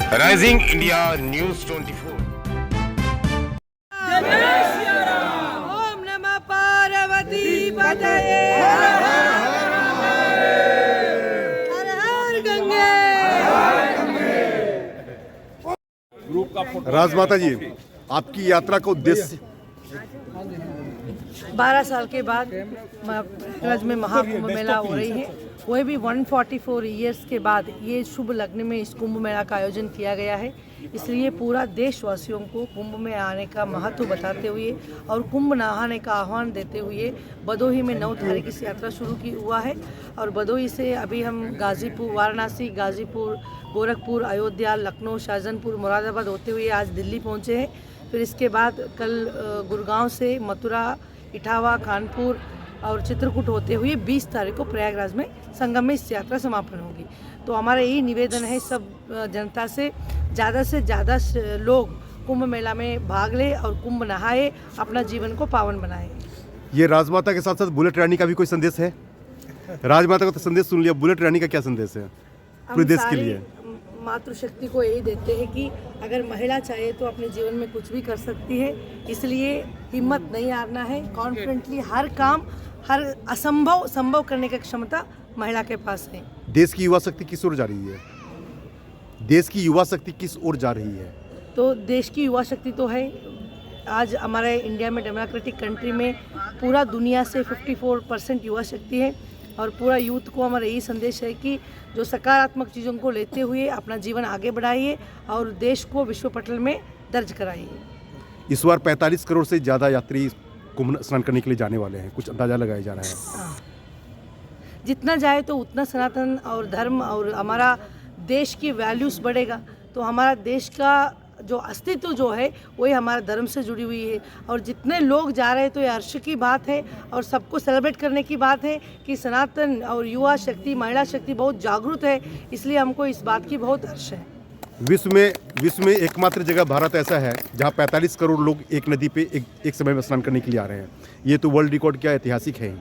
Rising India news 24। ओम नमः पार्वती पतये हर हर गंगे। राजमाता जी, आपकी यात्रा का उद्देश्य 12 साल के बाद प्रयागराज में महाकुंभ मेला हो रही है, वह भी 144 ईयर्स के बाद ये शुभ लग्न में इस कुंभ मेला का आयोजन किया गया है। इसलिए पूरा देशवासियों को कुंभ में आने का महत्व बताते हुए और कुंभ नहाने का आह्वान देते हुए भदोही में 9 तारीख से यात्रा शुरू की हुआ है। और भदोही से अभी हम गाजीपुर, वाराणसी, गाजीपुर, गोरखपुर, अयोध्या, लखनऊ, शाहजहांपुर, मुरादाबाद होते हुए आज दिल्ली पहुँचे हैं। फिर इसके बाद कल गुड़गांव से मथुरा, इटावा, कानपुर और चित्रकूट होते हुए 20 तारीख को प्रयागराज में संगम में इस यात्रा समापन होगी। तो हमारा यही निवेदन है सब जनता से ज़्यादा लोग कुंभ मेला में भाग ले और कुंभ नहाए, अपना जीवन को पावन बनाए। ये राजमाता के साथ साथ बुलेट रानी का भी कोई संदेश है? राजमाता का तो संदेश सुन लिया, बुलेट रानी का क्या संदेश है पूरे देश के लिए? मातृशक्ति को यही देते हैं कि अगर महिला चाहे तो अपने जीवन में कुछ भी कर सकती है, इसलिए हिम्मत नहीं हारना है। कॉन्फिडेंटली हर काम, हर असंभव संभव करने की क्षमता महिला के पास है। देश की युवा शक्ति किस ओर जा रही है? देश की युवा शक्ति किस ओर जा रही है? तो देश की युवा शक्ति तो है, आज हमारे इंडिया में डेमोक्रेटिक कंट्री में पूरा दुनिया से 54% युवा शक्ति है। और पूरा यूथ को हमारा यही संदेश है कि जो सकारात्मक चीज़ों को लेते हुए अपना जीवन आगे बढ़ाइए और देश को विश्व पटल में दर्ज कराइए। इस बार 45 करोड़ से ज़्यादा यात्री कुंभ स्नान करने के लिए जाने वाले हैं, कुछ अंदाजा लगाया जा रहा है। जितना जाए तो उतना सनातन और धर्म और हमारा देश की वैल्यूज़ बढ़ेगा। तो हमारा देश का जो अस्तित्व जो है वही हमारा धर्म से जुड़ी हुई है। और जितने लोग जा रहे हैं तो ये हर्ष की बात है और सबको सेलिब्रेट करने की बात है कि सनातन और युवा शक्ति, महिला शक्ति बहुत जागरूक है, इसलिए हमको इस बात की बहुत हर्ष है। विश्व में एकमात्र जगह भारत ऐसा है जहां 45 करोड़ लोग एक नदी पे एक समय में स्नान करने के लिए आ रहे हैं। ये तो वर्ल्ड रिकॉर्ड क्या ऐतिहासिक है।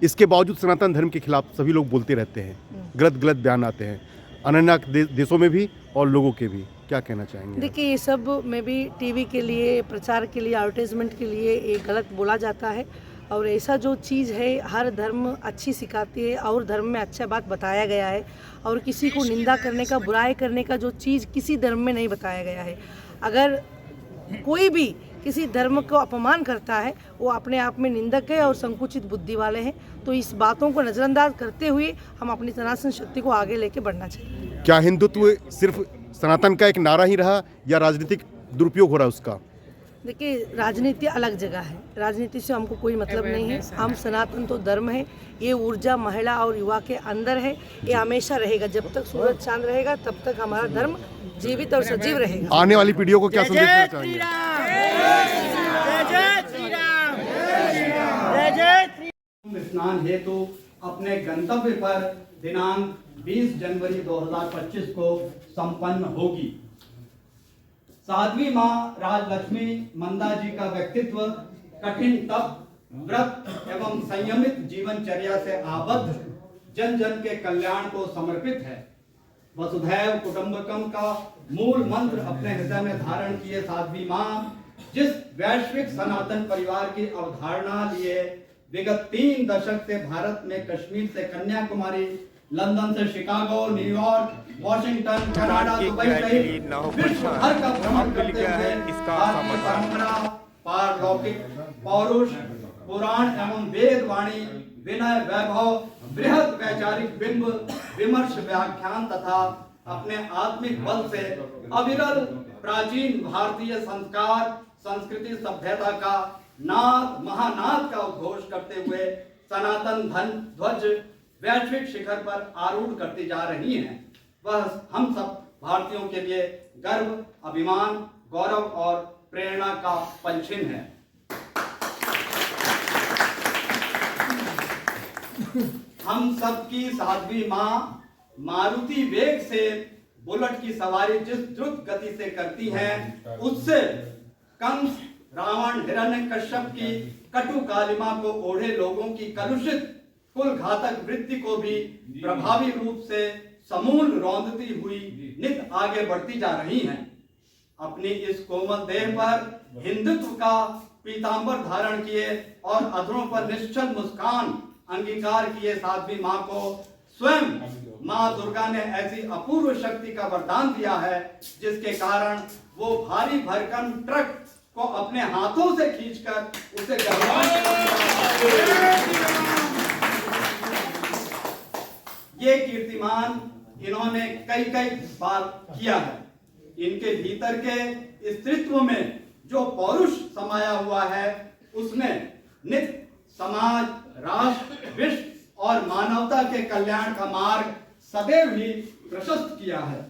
इसके बावजूद सनातन धर्म के खिलाफ सभी लोग बोलते रहते हैं, गलत बयान आते हैं, अन्य देशों में भी और लोगों के भी। क्या कहना चाहेंगे? देखिए, ये सब में भी टीवी के लिए, प्रचार के लिए, एडवर्टाइजमेंट के लिए ये गलत बोला जाता है। और ऐसा जो चीज़ है हर धर्म अच्छी सिखाती है और धर्म में अच्छा बात बताया गया है। और किसी को निंदा करने का, बुराई करने का जो चीज़ किसी धर्म में नहीं बताया गया है। अगर कोई भी किसी धर्म को अपमान करता है वो अपने आप में निंदक है और संकुचित बुद्धि वाले हैं। तो इस बातों को नज़रअंदाज करते हुए हम अपनी सनातन शक्ति को आगे लेके बढ़ना चाहिए। क्या हिंदुत्व सिर्फ सनातन का एक नारा ही रहा या राजनीतिक दुरुपयोग हो रहा है उसका? देखिए, राजनीति अलग जगह है, राजनीति से हमको कोई मतलब नहीं है। हम सनातन तो धर्म है, ये ऊर्जा महिला और युवा के अंदर है, ये हमेशा रहेगा। जब तक सूरज चांद रहेगा तब तक हमारा धर्म जीवित और सजीव रहेगा। आने वाली पीढ़ियों को क्या संदेश देना चाहेंगे? स्नान हेतु अपने गंतव्य पर दिनांक 20 जनवरी 2025 को संपन्न होगी। साध्वी माँ राजलक्ष्मी मंदा जी का व्यक्तित्व कठिन तप, व्रत एवं संयमित जीवनचर्या से आबद्ध जन जन के कल्याण को समर्पित है। वसुधैव कुटुंबकम का मूल मंत्र अपने हृदय में धारण किए साध्वी माँ जिस वैश्विक सनातन परिवार की अवधारणा लिए विगत 3 दशक से भारत में कश्मीर से कन्याकुमारी, लंदन से Chicago, New York, Washington, Canada, Dubai सहित विश्व भर का भ्रमण करते हुए भारतीय परंपरा, पारलौकिक, पौरुष, पुराण एवं वेद वाणी, विनय, वैभव, बृहद वैचारिक बिंब, विमर्श, व्याख्यान तथा अपने आत्मिक बल से अविरल प्राचीन भारतीय संस्कार, संस्कृति, सभ्यता का नाद, महानाद का उद्घोष करते हुए सनातन धन ध्वज वैश्विक शिखर पर आरूढ़ करती जा रही हैं। वह हम सब भारतीयों के लिए गर्व, अभिमान, गौरव और प्रेरणा का पलछिन है। हम सबकी साध्वी माँ मारुति वेग से बुलेट की सवारी जिस द्रुत गति से करती हैं, उससे कंस, रावण, हिरण्यकश्यप की कटु कालिमा को ओढ़े लोगों की कलुषित कुल घातक वृत्ति को भी प्रभावी रूप से समूल रौंदती हुई नित आगे बढ़ती जा रही हैं। अपनी इस कोमल देह पर हिंदुत्व का पीतांबर धारण किए और अधरों पर निश्चल मुस्कान अंगीकार किए साध्वी मां को स्वयं मां दुर्गा ने ऐसी अपूर्व शक्ति का वरदान दिया है, जिसके कारण वो भारी भरकम ट्रक को अपने हाथों से खींचकर उसे ये कीर्तिमान इन्होंने कई कई बार किया है। इनके भीतर के स्त्रीत्व में जो पौरुष समाया हुआ है, उसने नित्य समाज, राष्ट्र, विश्व और मानवता के कल्याण का मार्ग सदैव ही प्रशस्त किया है।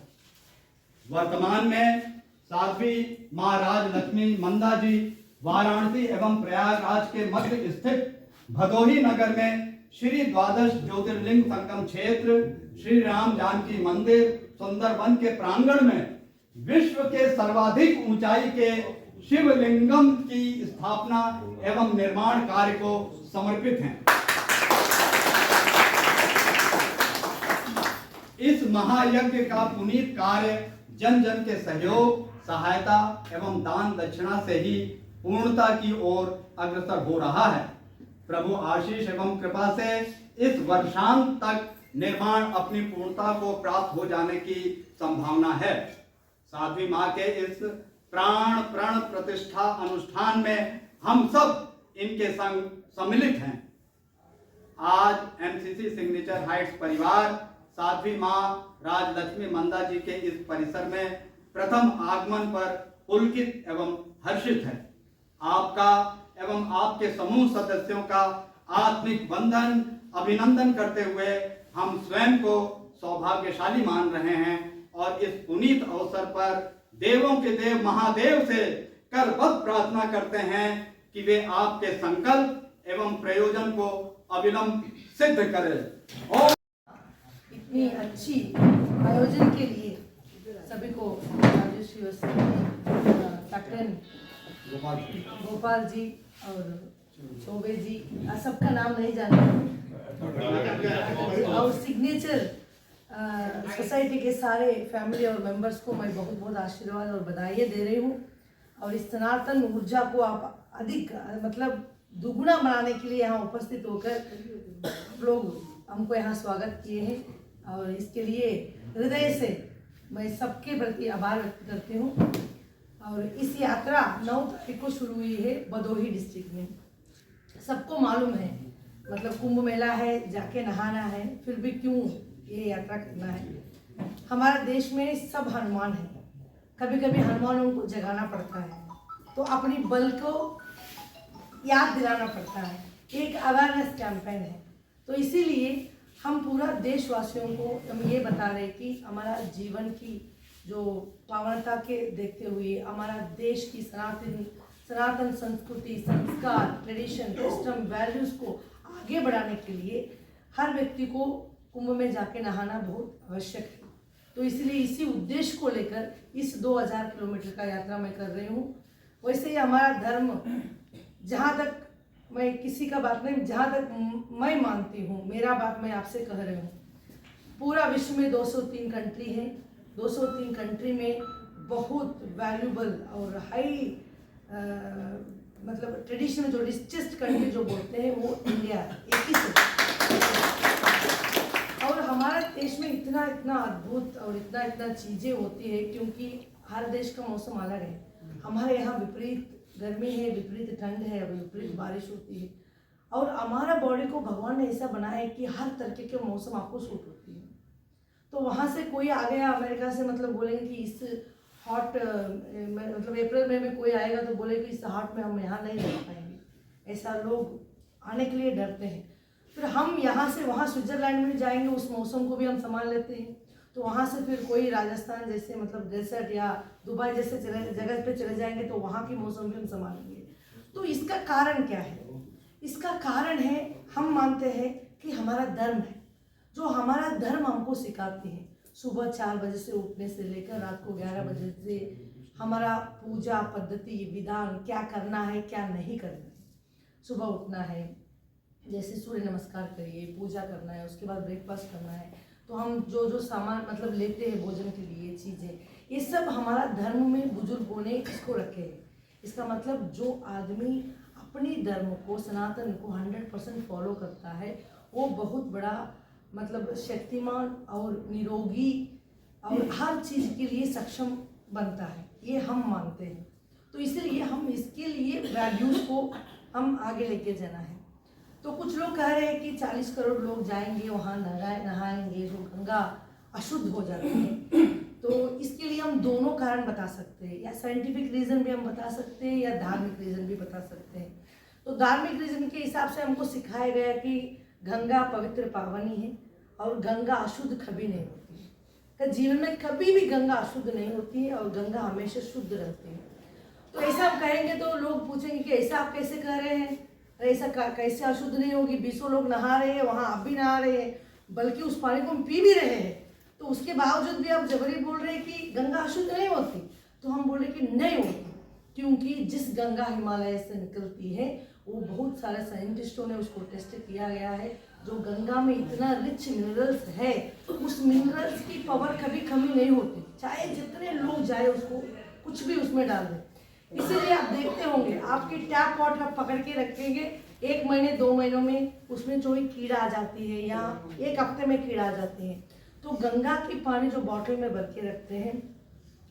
वर्तमान में साध्वी मां राजलक्ष्मी मंदा जी वाराणसी एवं प्रयागराज के मध्य स्थित भदोही नगर में श्री द्वादश ज्योतिर्लिंग संगम क्षेत्र श्री राम जानकी मंदिर सुंदरवन के प्रांगण में विश्व के सर्वाधिक ऊंचाई के शिवलिंगम की स्थापना एवं निर्माण कार्य को समर्पित हैं। इस महायज्ञ का पुनीत कार्य जन जन के सहयोग, सहायता एवं दान दक्षिणा से ही पूर्णता की ओर अग्रसर हो रहा है। प्रभु आशीष एवं कृपा से इस वर्षांत तक निर्माण अपनी पूर्णता को प्राप्त हो जाने की संभावना है। साध्वी मां के इस प्राण प्रण प्रतिष्ठा अनुष्ठान में हम सब इनके संग सम्मिलित हैं। आज एमसीसी सिग्नेचर हाइट्स परिवार साध्वी मां राजलक्ष्मी मंदा जी के इस परिसर में प्रथम आगमन पर पुलकित एवं हर्षित है। आपका एवं आपके समूह सदस्यों का आत्मिक वंदन अभिनंदन करते हुए हम स्वयं को सौभाग्यशाली मान रहे हैं और इस पुनीत अवसर पर देवों के देव महादेव से करबद्ध प्रार्थना करते हैं कि वे आपके संकल्प एवं प्रयोजन को अविलंब सिद्ध करें। और इतनी अच्छी आयोजन के लिए सभी को राजेश कैप्टन गोपाल जी और चौबे जी, सबका नाम नहीं जानते, और सिग्नेचर सोसाइटी के सारे फैमिली और मेंबर्स को मैं बहुत बहुत आशीर्वाद और बधाई दे रही हूँ। और इस सनातन ऊर्जा को आप अधिक मतलब दुगुना बनाने के लिए यहाँ उपस्थित होकर लोग हमको यहाँ स्वागत किए हैं, और इसके लिए हृदय से मैं सबके प्रति आभार व्यक्त करती हूँ। और इस यात्रा 9 तारीख को शुरू हुई है भदोही डिस्ट्रिक्ट में। सबको मालूम है मतलब कुंभ मेला है, जाके नहाना है, फिर भी क्यों ये यात्रा करना है। हमारे देश में सब हनुमान है, कभी कभी हनुमानों को जगाना पड़ता है, तो अपनी बल को याद दिलाना पड़ता है। एक अवेयरनेस कैंपेन है, तो इसीलिए हम पूरा देशवासियों को हम ये बता रहे कि हमारा जीवन की जो पावनता के देखते हुए हमारा देश की सनातन संस्कृति, संस्कार, ट्रेडिशन, कस्टम, वैल्यूज़ को आगे बढ़ाने के लिए हर व्यक्ति को कुंभ में जाके नहाना बहुत आवश्यक है। तो इसलिए इसी उद्देश्य को लेकर इस 2000 किलोमीटर का यात्रा मैं कर रही हूँ। वैसे ही हमारा धर्म, जहाँ तक मैं किसी का बात नहीं, जहाँ तक मैं मानती हूँ, मेरा बात मैं आपसे कह रही हूँ, पूरा विश्व में 203 कंट्री हैं। 203 कंट्री में बहुत वैल्यूबल और हाई मतलब ट्रेडिशनल जो रिचेस्ट कंट्री जो बोलते हैं वो इंडिया है, एक ही से। और हमारे देश में इतना इतना अद्भुत और इतना इतना चीज़ें होती है, क्योंकि हर देश का मौसम अलग है। हमारे यहाँ विपरीत गर्मी है, विपरीत ठंड है, विपरीत बारिश होती है, और हमारा बॉडी को भगवान ने ऐसा बनाया है कि हर तरीके के मौसम आपको सूट होती है। तो वहाँ से कोई आ गया अमेरिका से, मतलब बोलेंगे कि इस हॉट मतलब अप्रैल में कोई आएगा तो बोले कि इस हॉट में हम यहाँ नहीं रह पाएंगे, ऐसा लोग आने के लिए डरते हैं। फिर हम यहाँ से वहाँ स्विट्जरलैंड में जाएंगे, उस मौसम को भी हम संभाल लेते हैं। तो वहाँ से फिर कोई राजस्थान जैसे मतलब डेजर्ट या दुबई जैसे जगह पे चले जाएंगे तो वहाँ की मौसम भी हम संभालेंगे। तो इसका कारण क्या है? इसका कारण है, हम मानते हैं कि हमारा धर्म है, जो हमारा धर्म हमको सिखाती है। सुबह 4 बजे से उठने से लेकर रात को 11 बजे से हमारा पूजा पद्धति, विधान, क्या करना है क्या नहीं करना है। सुबह उठना है, जैसे सूर्य नमस्कार करिए, पूजा करना है, उसके बाद ब्रेकफास्ट करना है, तो हम जो जो सामान मतलब लेते हैं भोजन के लिए चीज़ें, ये सब हमारा धर्म में बुजुर्गों ने इसको रखे हैं। इसका मतलब जो आदमी अपनी धर्म को, सनातन को 100% फॉलो करता है, वो बहुत बड़ा मतलब शक्तिमान और निरोगी और हर चीज़ के लिए सक्षम बनता है, ये हम मानते हैं। तो इसलिए हम इसके लिए वैल्यूज़ को हम आगे लेके जाना है। तो कुछ लोग कह रहे हैं कि 40 करोड़ लोग जाएंगे वहाँ नहाएंगे तो गंगा अशुद्ध हो जाती है। तो इसके लिए हम दोनों कारण बता सकते हैं, या साइंटिफिक रीज़न भी हम बता सकते हैं या धार्मिक रीज़न भी बता सकते हैं। तो धार्मिक रीज़न के हिसाब से हमको सिखाया गया कि गंगा पवित्र पावनी है और गंगा अशुद्ध कभी नहीं होती है। जीवन में कभी भी गंगा अशुद्ध नहीं होती है और गंगा हमेशा शुद्ध रहती है। तो ऐसा हम कहेंगे तो लोग पूछेंगे कि ऐसा आप कैसे कह रहे हैं, ऐसा कैसे अशुद्ध नहीं होगी, 20 लोग नहा रहे हैं वहाँ, आप भी नहा रहे हैं, बल्कि उस पानी को हम पी भी रहे हैं, तो उसके बावजूद भी आप जबरी बोल रहे हैं कि गंगा अशुद्ध नहीं होती। तो हम बोल रहे कि नहीं होती, क्योंकि जिस गंगा हिमालय से निकलती है वो बहुत सारे साइंटिस्टों ने उसको टेस्ट किया गया है। जो गंगा में इतना रिच मिनरल्स है, उस मिनरल्स की पावर कभी कमी नहीं होती, चाहे जितने लोग जाए उसको कुछ भी उसमें डाल दें। इसीलिए आप देखते होंगे आपकी टैप वाटर आप पकड़ के रखेंगे, 1 महीने 2 महीनों में उसमें जो कीड़ा आ जाती है या 1 हफ्ते में कीड़ा आ जाती है। तो गंगा की पानी जो बॉटल में भर के रखते हैं,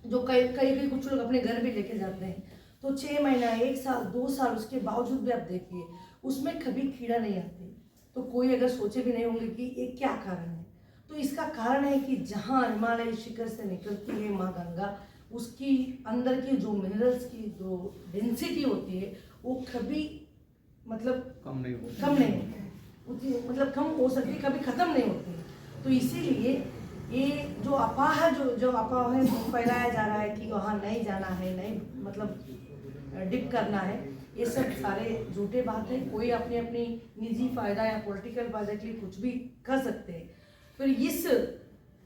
जो कई कुछ लोग अपने घर भी लेके जाते हैं, तो 6 महीना 1 साल 2 साल उसके बावजूद भी आप देखिए उसमें कभी कीड़ा नहीं आती। तो कोई अगर सोचे भी नहीं होंगे कि ये क्या कारण है, तो इसका कारण है कि जहाँ हिमालय शिखर से निकलती है माँ गंगा, उसकी अंदर की जो मिनरल्स की जो डेंसिटी होती है वो कभी मतलब कम नहीं होती, मतलब कम हो सकती है, कभी ख़त्म नहीं होती। तो इसीलिए ये जो अफवाह है, जो अफवाह है फैलाया जा रहा है कि वहाँ नहीं जाना है, नहीं मतलब डिप करना है, ये सब सारे झूठे बात है। कोई अपनी अपनी निजी फ़ायदा या पॉलिटिकल फ़ायदा के लिए कुछ भी कर सकते हैं। फिर इस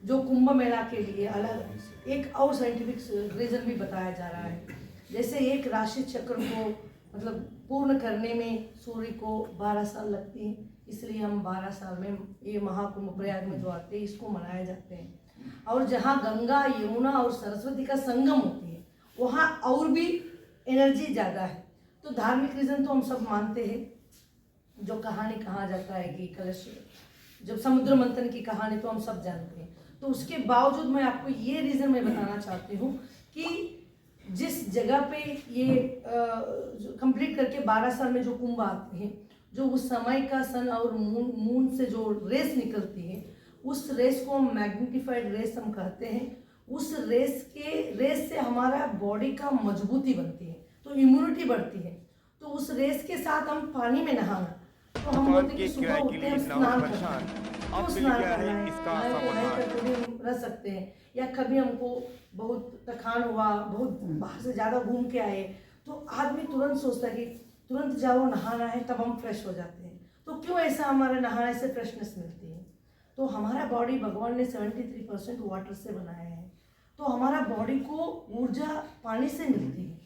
जो कुंभ मेला के लिए अलग एक और साइंटिफिक रीज़न भी बताया जा रहा है। जैसे एक राशि चक्र को मतलब पूर्ण करने में सूर्य को 12 साल लगती हैं, इसलिए हम 12 साल में ये महाकुंभ प्रयाग में जो आते हैं इसको मनाए जाते हैं। और जहाँ गंगा यमुना और सरस्वती का संगम होती है वहाँ और भी एनर्जी ज़्यादा है। तो धार्मिक रीज़न तो हम सब मानते हैं। जो कहानी कहा जाता है कि कलश जब समुद्र मंथन की कहानी तो हम सब जानते हैं। तो उसके बावजूद मैं आपको ये रीज़न मैं बताना चाहती हूँ कि जिस जगह पे ये कंप्लीट करके 12 साल में जो कुंभ आते हैं, जो उस समय का सन और मून से जो रेस निकलती है, उस रेस को हम मैग्नीफाइड रेस हम कहते हैं। उस रेस से हमारा बॉडी का मजबूती बनती है, तो इम्यूनिटी बढ़ती है। तो उस रेस के साथ हम पानी में नहाना, तो हम बोलते हैं कि सुबह उठते हैं स्नान करना, तो स्नान करना रह सकते हैं। या कभी हमको बहुत थकान हुआ, बहुत बाहर से ज़्यादा घूम के आए, तो आदमी तुरंत सोचता है कि तुरंत जाओ नहाना है, तब हम फ्रेश हो जाते हैं। तो क्यों ऐसा हमारे नहाने से फ्रेशनेस मिलती है? तो हमारा बॉडी भगवान ने 73% वाटर से बनाया है, तो हमारा बॉडी को ऊर्जा पानी से मिलती है।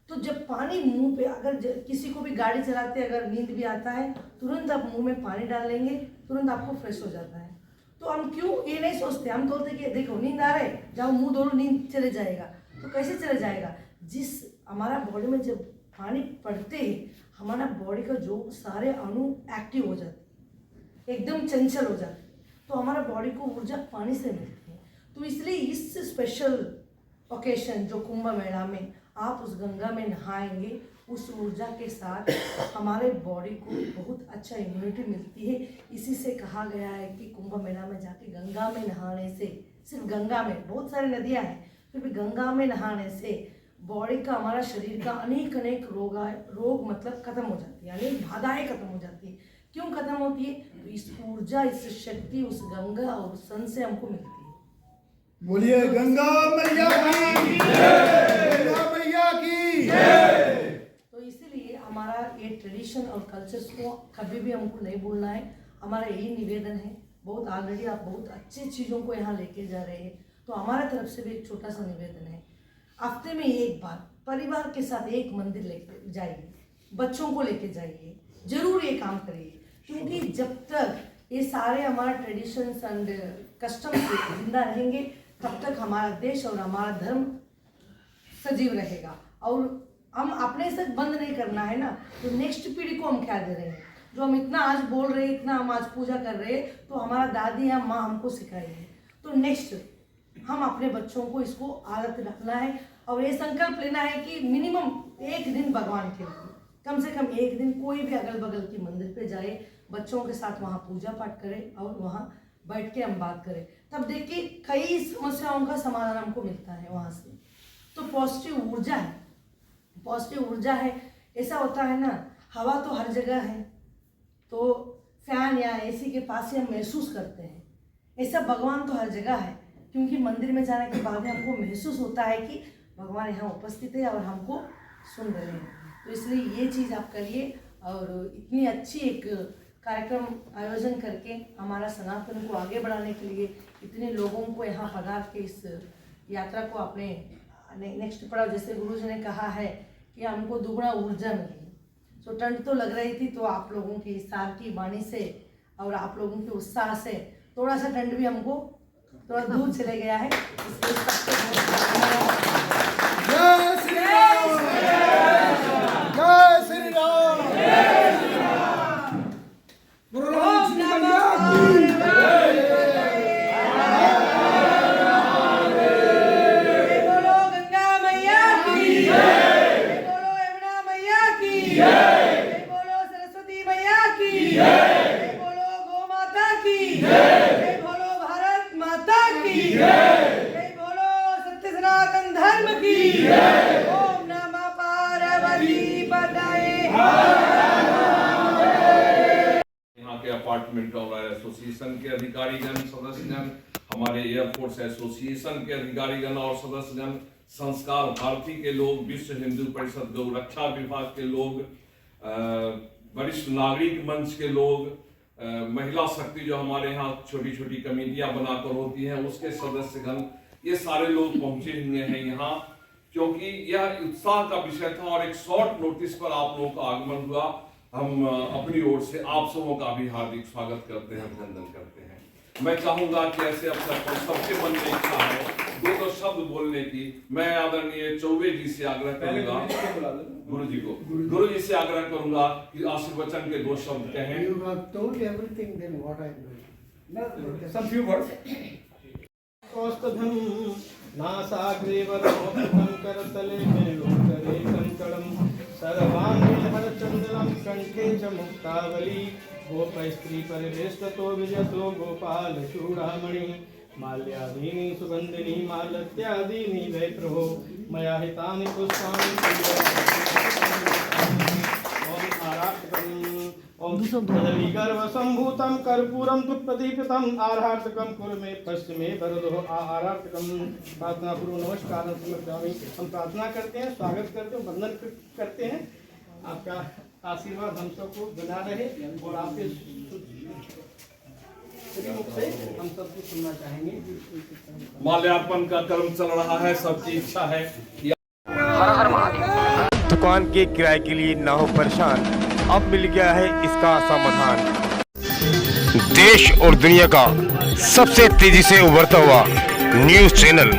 तो जब पानी मुंह पे, अगर किसी को भी गाड़ी चलाते अगर नींद भी आता है, तुरंत आप मुंह में पानी डाल लेंगे, तुरंत आपको फ्रेश हो जाता है। तो हम क्यों ये नहीं सोचते, हम बोलते कि देखो नींद आ रहा है, जाओ मुंह धो लो, नींद चले जाएगा। तो कैसे चले जाएगा? जिस हमारा बॉडी में जब पानी पड़ते ही हमारा बॉडी का जो सारे अणु एक्टिव हो जाते हैं, एकदम चंचल हो जाते हैं, तो हमारा बॉडी को ऊर्जा पानी से मिलती है। तो इसलिए इस स्पेशल ओकेशन जो कुंभ मेला में आप उस गंगा में नहाएंगे, उस ऊर्जा के साथ हमारे बॉडी को बहुत अच्छा इम्यूनिटी मिलती है। इसी से कहा गया है कि कुंभ मेला में जाके गंगा में नहाने से, सिर्फ गंगा में, बहुत सारी नदियाँ हैं, फिर भी गंगा में नहाने से बॉडी का, हमारा शरीर का अनेक रोग मतलब खत्म हो जाती है, अनेक बाधाएं खत्म हो जाती है। क्यों खत्म होती है? तो इस ऊर्जा, इस शक्ति उस गंगा और सन से हमको मिलती है। बोलिए गंगा मैया की जय, गंगा मैया की जय। तो इसीलिए हमारा ये ट्रेडिशन और कल्चर्स को कभी भी हमको नहीं भूलना है। हमारा यही निवेदन है। बहुत ऑलरेडी आप बहुत अच्छी चीज़ों को यहाँ लेके जा रहे हैं, तो हमारा तरफ से भी एक छोटा सा निवेदन है, हफ्ते में एक बार परिवार के साथ एक मंदिर लेके जाइए, बच्चों को लेके जाइए, जरूर ये काम करिए। क्योंकि जब तक ये सारे हमारा ट्रेडिशंस एंड कस्टम्स जिंदा रहेंगे तब तक हमारा देश और हमारा धर्म सजीव रहेगा। और हम अपने से बंद नहीं करना है ना, तो नेक्स्ट पीढ़ी को हम क्या दे रहे हैं? जो हम इतना आज बोल रहे हैं, इतना हम आज पूजा कर रहे हैं, तो हमारा दादी या माँ हमको सिखाई है। तो नेक्स्ट हम अपने बच्चों को इसको आदत रखना है और ये संकल्प लेना है कि मिनिमम एक दिन भगवान के लिए, कम से कम एक दिन कोई भी अगल बगल की मंदिर पे जाए, बच्चों के साथ वहाँ पूजा पाठ करें और वहाँ बैठ के हम बात करें। तब देखिए कई समस्याओं का समाधान हमको मिलता है वहाँ से। तो पॉजिटिव ऊर्जा है, पॉजिटिव ऊर्जा है। ऐसा होता है ना, हवा तो हर जगह है, तो फैन या एसी के पास ही हम महसूस करते हैं। ऐसा भगवान तो हर जगह है, क्योंकि मंदिर में जाने के बाद हमको महसूस होता है कि भगवान यहाँ उपस्थित है और हमको सुन रहे हैं। तो इसलिए ये चीज़ आप करिए और इतनी अच्छी एक कार्यक्रम आयोजन करके हमारा सनातन को आगे बढ़ाने के लिए इतने लोगों को यहाँ पधार के इस यात्रा को अपने नेक्स्ट पड़ाव, जैसे गुरु जी ने कहा है कि हमको दुगना ऊर्जा मिली। तो ठंड तो लग रही थी, तो आप लोगों की सार की वाणी से और आप लोगों के उत्साह से थोड़ा सा ठंड भी हमको थोड़ा दूर चले गया है। इसलिए जय श्री राम, जय श्री राम, गुरु राम जी की बोलो गंगा मैया की जय, बोलो यमुना मैया की जय, बोलो सरस्वती मैया की जय, बोलो गौ माता की जय, बोलो भारत माता की जय, बोलो सत्य सनातन धर्म की जय। ओम नमः पार्वती पतये। यहाँ के अपार्टमेंट और एसोसिएशन के अधिकारीगण, सदस्यगण, हमारे एयरफोर्स एसोसिएशन के अधिकारीगण और सदस्यगण, संस्कार भारती के लोग, विश्व हिंदू परिषद गौ रक्षा विभाग के लोग, वरिष्ठ नागरिक मंच के लोग, महिला शक्ति जो हमारे यहाँ छोटी छोटी कमेटियां बनाकर होती हैं उसके सदस्यगण, ये सारे लोग पहुंचे हुए हैं यहाँ, क्योंकि यह उत्साह का विषय था और एक शॉर्ट नोटिस पर आप लोगों का आगमन हुआ। हम अपनी ओर से आप सबों का भी हार्दिक स्वागत करते हैं, अभिनंदन करते हैं। मैं चाहूंगा कि ऐसे अवसर पर सबके मन में इच्छा है दो शब्द बोलने की। मैं आदरणीय चौबे जी से आग्रह करूंगा, गुरु जी से आग्रह करूंगा कि आशीर्वचन के दो शब्द कहें। You have told everything, then what I do? No, some few words. कौस्तभं नासाग्रेवरमोक्षं करतले मेलोत्तरे कंकणं सर्वाङ्गे हरचन्दनं कंठे च मुक्तावली गोपस्त्री परिवेष्टतो विजतो गोपालचूडामणि माल्यादीनि सुगन्धिनी मालत्यादीनि वै प्रभो मया हितानि पुष्पाणि ओम गर्भसंभूतं कर्पूरं तु प्रदीपितं आरार्तकं कुरु मे पश्चिमे वरदो आरार्तकं। प्रार्थना पूर्व नमस्कार समर्पयामि। हम प्रार्थना करते हैं, स्वागत करते हैं, वंदन करते हैं। आपका आशीर्वाद हम सबको बना रहे और आपके मुख से हम सब कुछ सुनना चाहेंगे। माल्यार्पण का कर्म चल रहा है, सबकी इच्छा है कि दुकान के किराए के लिए ना हो परेशान, अब मिल गया है इसका समाधान। देश और दुनिया का सबसे तेजी से उभरता हुआ news channel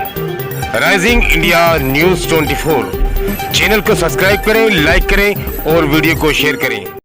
rising India news 24 channel को सब्सक्राइब करें, लाइक करें और वीडियो को शेयर करें।